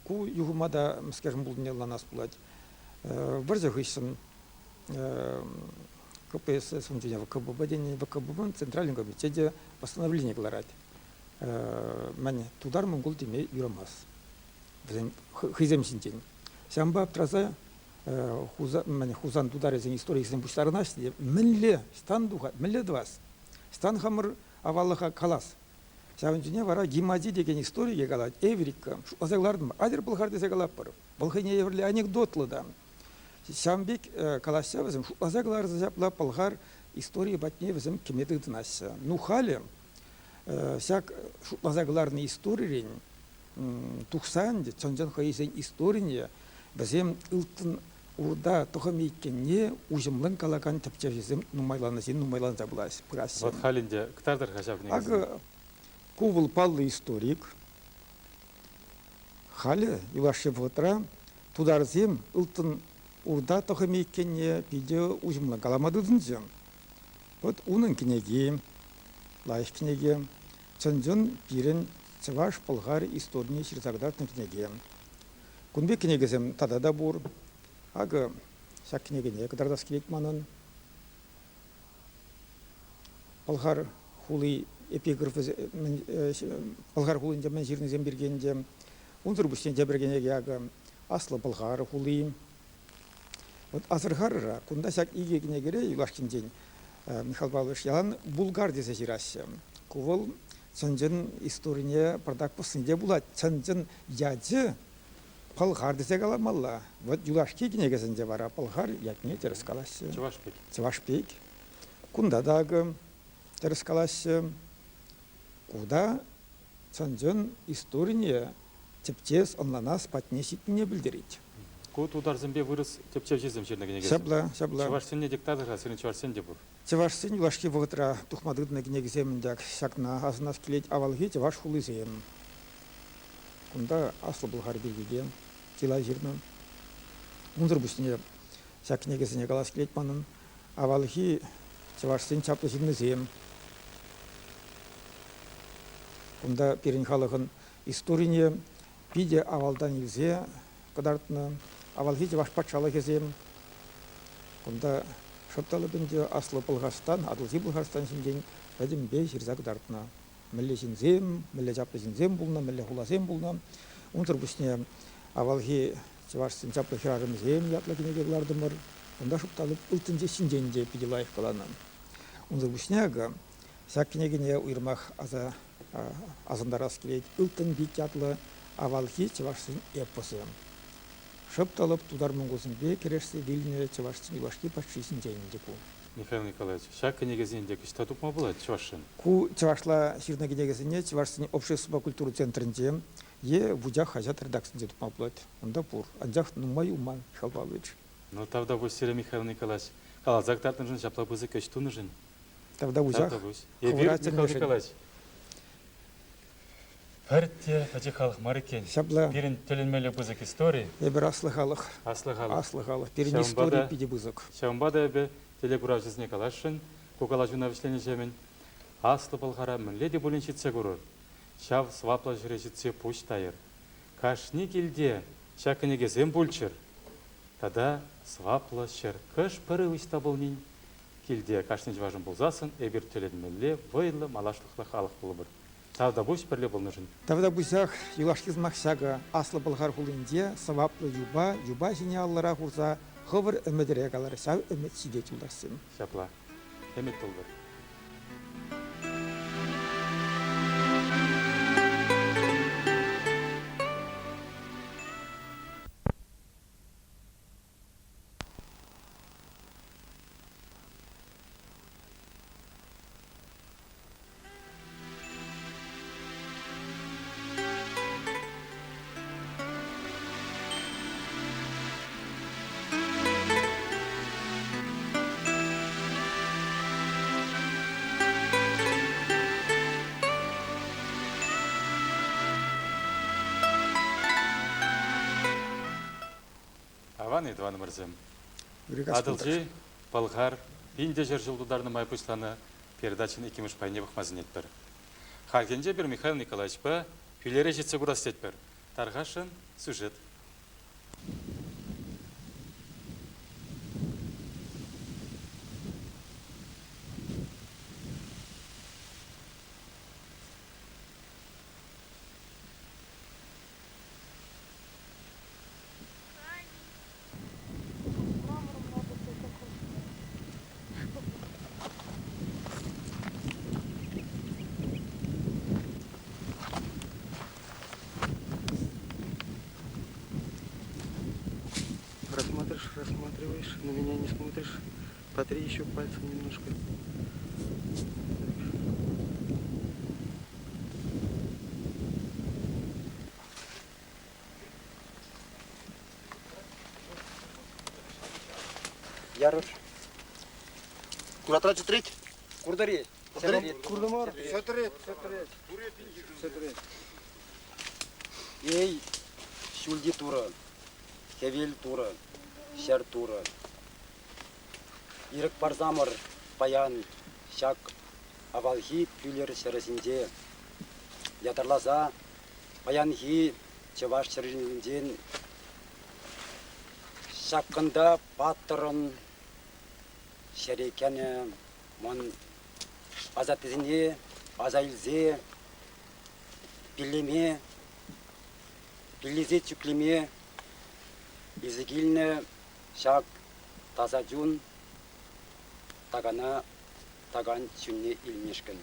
ку югумада, скажем, был не для нас плать. Барзахысын КПСС, он в ВКБ Центральном комитете постановление гларать. Мен тудар монгол деме юрамас. Хизем синтен. Сямба аптраза хузан тудар из истории хизем буштарнас. Менле стан духа, менле двас. Стан хамр аваллаха калас. Сявынчыне вара гимади деген история галат. Эврика. Азаглардым. Адер булхар десе галап бар. Булхыне еврле анекдотлы да. Сямбек калася візім. Азаглар зазапла булхар история батне візім кеметы дынасы. Ну хали. Сяк азагларны история тухсан, чонжан хайсен история бізем ылтын урда тухамейкенне ужымлын калаган тапчавизем нумайланасен нумайлан забылась. Вот халинде ктардыр хашап негізі. Ага кувыл паллы историк. Хали юлашев отра тударзем ылтын урда тухамейкенне пиде ужымлын каламадыдынжен. Вот унын кнеги, лайф кнеги, чонжан пирен Чаваш Болгар истории ширзагдатны книги. Кунбек книгизем тадада бур. Ага шак книгине кадардас килетманын. Болгар хули эпиграф Болгар хулинде мен жирнизем бергенде. Унзур бушенде бергенеге ага аслы Болгар хули. Вот азыргар кунда шак иге книгере юлашкин день. Михаил Павлович ялан булгар десе жирасы. Кувал Чанжын история продак посынде булат. Чанжын яджы палхар десе каламалла. Вот юлашки книгасынде бара палхар ятне терес каласы. Чувашпек. Чувашпек. Кунда дагы терес каласы. Куда чанжын история тептес онланас патнеситне билдирит. Ку тударзымбе вырыс тепчев жезем жерне книгасы. Шабла. Чувашсенне диктатор, сенин чувашсенде бур. Чавашсен юлашки вогытра тухмадыдны книгиземіндек шакна азынас келет авалги чаваш хулызем. Кунда аслы булгар бергеге тила жирны. Унзыр бусне шак книгизене калас келет манын авалги чавашсен чаплы жирнызем. Кунда перен халыгын историне пиде авалдан илзе кадартны авалги чаваш патшалы кезем. Кунда Шапталы бінде аслы Bulgaristan, адылзы Bulgaristan сінден бәдім бей жерзак дартына. Мүлі жінзем, мүлі жаплы жінзем бұлна, мүлі хулазем бұлна. Унтыр бұсіне авалғы чавашсын жаплы хирарымызем ятлы кенеге бұлардымыр. Онда шапталы ұлтынже сінденде пиделайық қаланын. Унтыр бұсіне ағы сәк кенегіне ұйырмақ азындар аскелейд ұлтын бейт ятлы авалғы чавашсын эпосы. Шапталып тудар монголсын бе керешсе вильне чавашсын юлашки патшисын жайындеку. Михаил Николаевич, шак книгасынде кішта тупма болады чувашын? Ку чавашла ширна книгасыне чавашсын общество культуры центрінде е вудях хажат редакциясында тупма болады. Онда пур. Анжақ нумай уман Михаил Павлович. Ну тавда бұс сері Михаил Николаевич. Қалазақ тартын жын, шапла бұзы көштуны жын. Тавда вудях. Ебір Михаил Николаевич. Пәртте әте халық мар екен. Шабла. Перін төленмелі бұзық истории. Ебір аслы халық. Аслы халық. Аслы халық. Перін истории пиде бұзық. Шамбада әбі телегурав жизне калашын, кукала жуна вишлене жемен. Аслы Болгара мінледе бұліншітсе көрір. Шав свапла жүрешітсе пуш тайыр. Кашни келде шакынеге зем бұлчыр. Тада свапла шыр кыш пыры ұйста болмин. Келде кашни жважын бұлзасын, әбір төленмелі, вайлы, малашлықлы халық болы бір. Тавда бұш бірле бұл нужын. Тавда бұзақ юлашкизмақ сяга аслы Болгар хулинде саваплы юба жіне аллара хурза хывыр өмедере қалары сәу өмед сидет юлдасын. Шапла. Әмет бұл бір. Аван Эдван Мырзем. Адылжи, Болгар, Пинде жер жылдударны майпышланы передачаны екеміш пайне бұқмазын етпір. Халкенде бір Михаил Николаевич ба, күйлері жетсе бұрас етпір. Тарғашын сюжет. Рассматриваешь, на меня не смотришь. Потри еще пальцем немножко. Ярош. Куратра читрить? Курдари. Курдамар. Сөтірет. Ей, шульди тура. Хевел тура. Шер тура. Ирек парзамыр, паян, шак, авалхи пюлер шересинде. Ятарласа, паянхи, чеваш шересинден. Шаккында паттырын, шерекені, мон азатызіне, азайлзе, пилеме, пилезе чүклеме, изегилне, шак, тазаджун, тагана, таган чүнне илмешкін.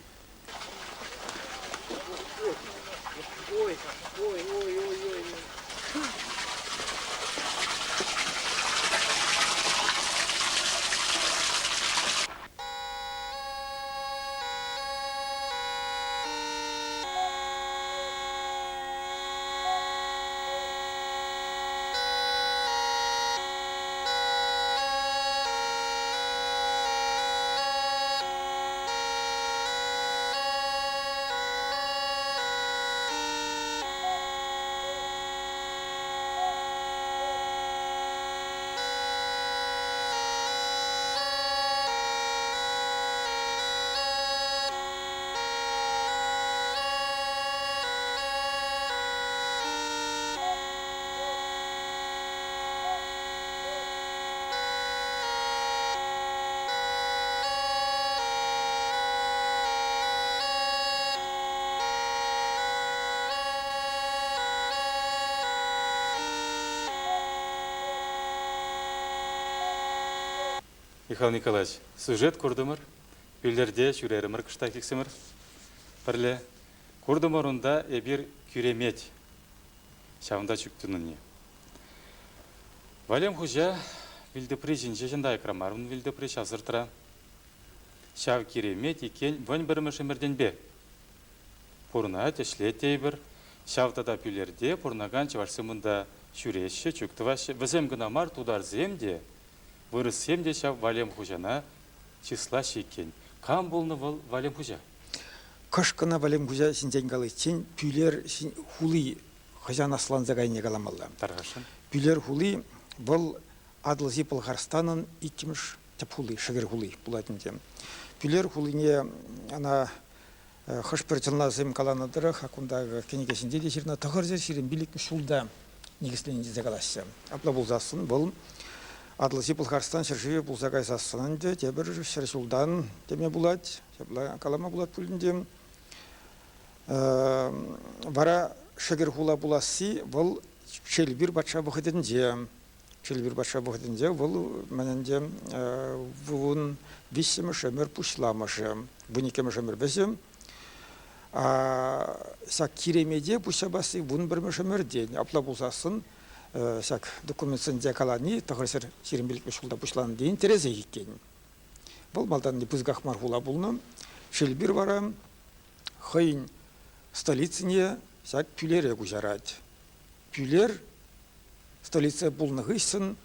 Михаил Николаевич, сюжет курдымыр, пүлдерде шүрерімір кышта кексімір. Бірле, курдымырында эбир күремет, шауында чүктініне. Валем хужа, вилдепри жинже жында экрамармын вилдепри шазыртыра. Шау керемет екен вань бірімі шымірден бе. Пұрна тәшлет ейбір, шаутада пүлерде пұрнаган чывашсымында шүреші, чүктіваші. Візем гынамар тудар земде, вырысем де шав валем хужана числа шекен. Кам болны валем хужа? Кышкына валем хужа синженгалы чен пүлер хули хажан аслан загайне галамалла. Тарғашын. Пүлер хули бұл адлызи Болгарстанын икимш теп хули, шыгыр хули булатынде. Пүлер хулине ана хышпер жылназым каланадыры хакундагы кенегесинде де жерна тағырзер шерин билік шулда негізленінде загаласы. Апла болзасын бұл Адлыси Болгарстан шыршыве бұлзағай сасынанды, тебір шыршылдан деме бұлад, калама бұлад пүлінде. Вара шыгыр хула бұласы, бұл шелбір батша бұқыдынде. Шелбір батша бұқыдынде, бұл мәнінде вұн висімі шөмір пұшламышы, вұнекемі шөмір бәзім. Сак керемеде бұшабасы вұн бірмі шөмірден, апла бұлзасын, сак документсінде калани тағырсыр шерімбелік бешқылда бұшланы дейін терезе екен. Бұл малдан бұзғақ мархула бұлны. Шелбір бара хайын столицыне сак пүлері күжарад. Пүлер столиция бұлны ғысын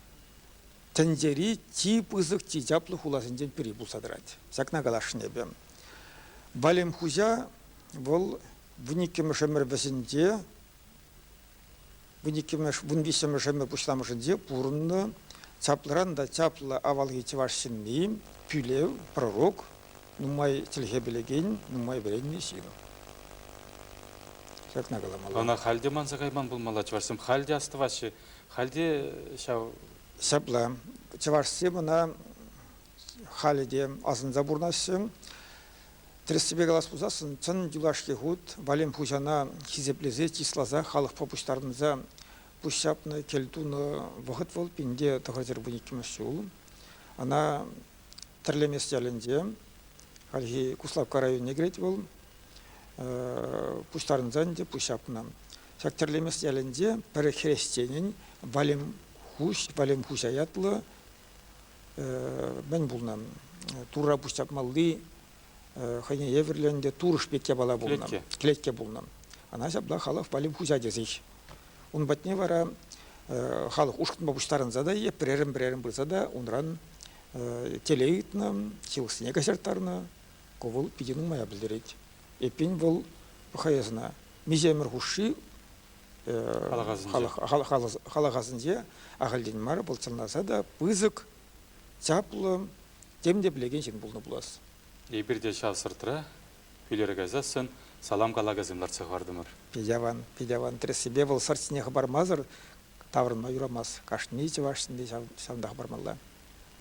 тәндері ти бұзық ти жаплы хуласынден пірі бұлсадырад. Сакна қалашын ебі. Валем хужа бұл вүнекемі шөмір бәсінде вунвисемі шөмі бұшламышынде бұрынны чаплыранда чаплы авалғы чевашсынны пүлев, пророк, нумай тілге білеген, нумай білеген силу. как нагаламала. Ана халде манса кайман булмала чварсым. Халде астывашы. Халде шау Сапла. Чаварсы мына халиде азынза бурнасың. Трестебе галас бузасын, цын дюлашки гуд, валем пужана хизеплезе, числаза, халық попуштарынза, пущапны, кельтуны, вғыт вол, пинде тағырзер бұникіміз жол. Ана тірлемес жәлінде, халхи Куславка районе грет вол, пуштарынза нде пущапны. Шак тірлемес жәлінде, пірі хрестенен, валем хуш аятлы, мен бұлнам, тура пущап малды, Хайне еверленде турыш петке бала булнам. Клетке булнам. Ана жабла халық балим хужа дезих. Он батне вара халық ушкын бабуштарын зада е прерим бұрза да унран телейтна, силсыне касертарна, ковыл пидину мая білдерет. Эпин бұл бұхаязына. Миземір хуши халағазынже ағалден мары бұл цылнаса да пызык, чаплы, темде білеген жен бұлны бұлас. Ебірде шалсыртыра, күйлері газасын, салам қалағазымлар цығардымыр. Педяван тресібе бұл сарсіне бармазыр, таврынма юрамаз, кашнейте вашсынде савындағы бармалла.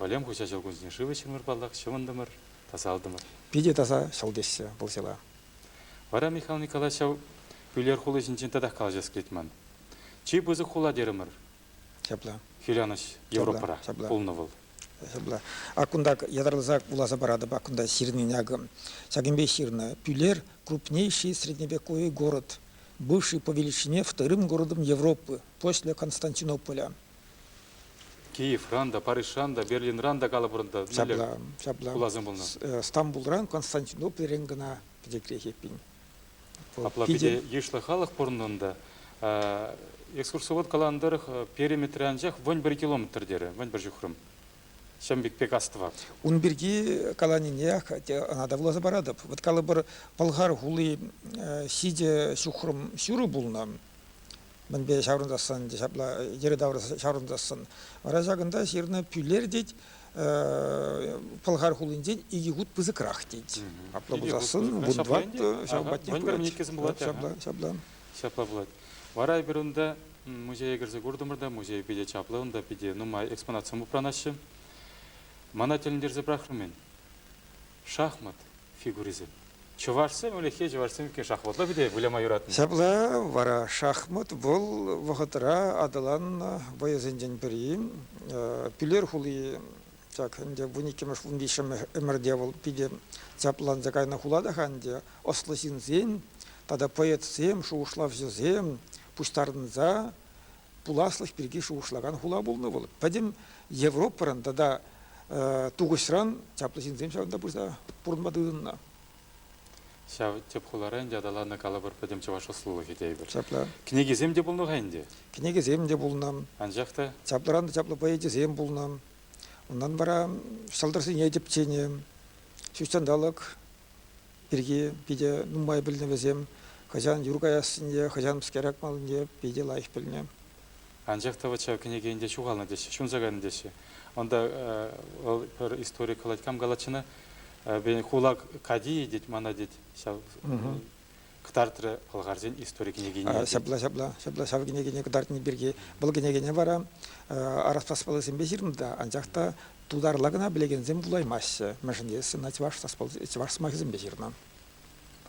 Валем құша жылгүнзіне шывы шыңыр балақ, шывындымыр, тазалдымыр. Педе таза шалдесі бұл села. Вара Михаил Николаевич, күйлер хулы жинчен тадақ қалажас кетман. Чи бұзы хула дерімір? Шабла. Хюляныш Европара, пулны бұл. Акунда ядарлызак булаза барады, акунда сирнинягы. Сагимбе сирна. Пюлер – крупнейший средневековый город, бывший по величине вторым городом Европы после Константинополя. Киев, Ранда, Париж, Ранда, Берлин, Ранда, Галабурында. Шабла. Улазым болна. Стамбул ран, Константинополь ренгана педекрехе пин. Апла педе ешлы халық бұрынында. Экскурсовод каландырық периметр анжақ 1 километр дері, 1 жүхрым. Шамбек пек астыва. Он берги каланине, надо влаза барадып. Вот калы бір палғар хулы сиде шухрым сюры булна. Мен бе шаврындасын, ері давры шаврындасын. Ражағында жеріне пүлер дейд, палғар хулын дейд, иги гуд пызықрақ дейд. Апла бұзасын, бұндват, шавбатне көрет. Шапла болады. Варай бірінде музей кірзе көрдімірді, музей беде чаплығында беде нұмай экспонациям ұпранашы. Мана теліндерзе брахрымен. Шахмат фигуризм. Чуварсы, мөлехе чуварсы ке шахматла биде булама юратын. Шабла вара шахмат бол вахатра адалан боязенден бери. Пилер хули так инде буникемеш фундишем эмерде бол биде чаплан закайна хулада ханде осласинзен, тада поэтсем шушлав зем, пустарнза пуласлых перги шушлаган хула булны бол. Падим Европаран тада тугышран чапласинзем шавында бурса пурнмадыынна. Шав тепхуларын жадаларына калабыр падим чаваш ослулы хитейбір. Чапла. Кнегизем де болны ғайынде? Кнегизем де булнам. Анжақта? Чапларан да чапла поэтизем булнам. Ондан бара шалдырсын едіпчене, сүйстандалық, бірге биде нумай біліне везем, хажан юргаясынде, хажан пскерак малынде, биде лайық біліне. Анжақта вача кнегейінде шуғалны деші, шунзағаны деші. Онда бір историк қалайткам галачыны, бен хулак кади дит мана дит кытартыры алгарзен историк княгиня. Шабла княгиня кытартыны бірге бұл княгиня бара араспаспалы зембезирмда, анжақта тударлагына білегензем булаймасы. Мәжіндесі на чваш зембезирна.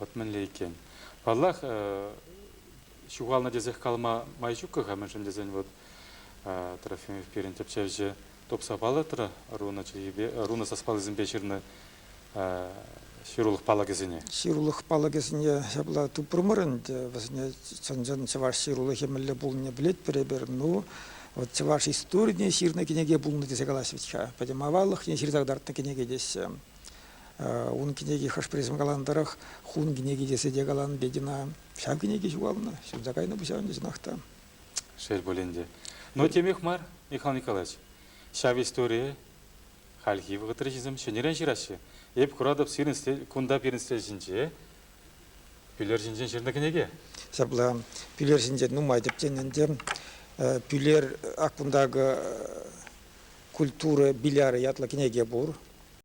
Батмінлі екен. Баллах шуғална дезех калма майжукыға мәжіндезен вот Трофимов перін тепчевже топсапалы тұры руна саспалы зембезирны Ширулық палагызыне. Ширулық палагызыне шабла тупрумырын, вазне чанжан чаваш ширулық емелі бұлыне білет перебер, ну, вот чаваш история ширна кенеге бұлыны десе галасвичка. Падем авалық не ширзагдартны кенеге десе. Он кенеге хашпрезм галандарах, хун кенеге десе де галан бедина. Шав кенеге жуалына, шунзакайны бұсяун десе нахта. Шер бөленде. Но темех мар, Михаил Николаевич, шав история, хальхи вғытрычызым, шенерен жирашы. Еп құрадып күнда перінстел жінже, пүлер жінжен жерді кенеге? Сабла, пүлер жінжен нумай деп тенінде, пүлер ақпындағы культура биляры ятла кенеге бұр.